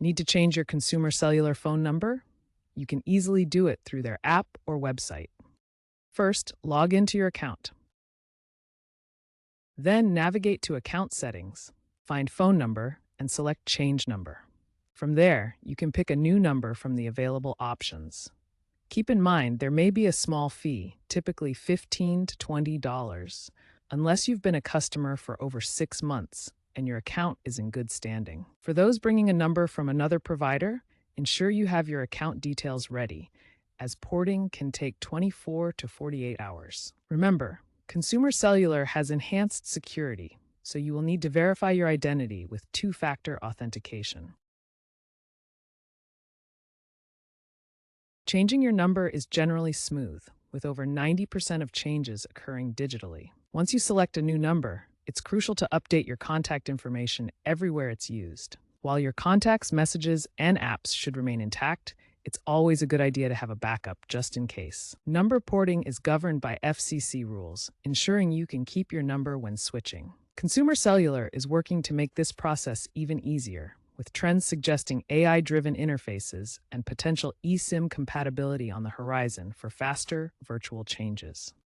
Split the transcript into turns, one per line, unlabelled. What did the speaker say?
Need to change your consumer cellular phone number? You can easily do it through their app or website. First, log into your account. Then navigate to Account Settings, find Phone Number, and select Change Number. From there, you can pick a new number from the available options. Keep in mind there may be a small fee, typically $15 to $20, unless you've been a customer for over 6 months and your account is in good standing. For those bringing a number from another provider, ensure you have your account details ready, as porting can take 24 to 48 hours. Remember, Consumer Cellular has enhanced security, so you will need to verify your identity with two-factor authentication. Changing your number is generally smooth, with over 90% of changes occurring digitally. Once you select a new number, it's crucial to update your contact information everywhere it's used. While your contacts, messages, and apps should remain intact, it's always a good idea to have a backup just in case. Number porting is governed by FCC rules, ensuring you can keep your number when switching. Consumer Cellular is working to make this process even easier, with trends suggesting AI-driven interfaces and potential eSIM compatibility on the horizon for faster virtual changes.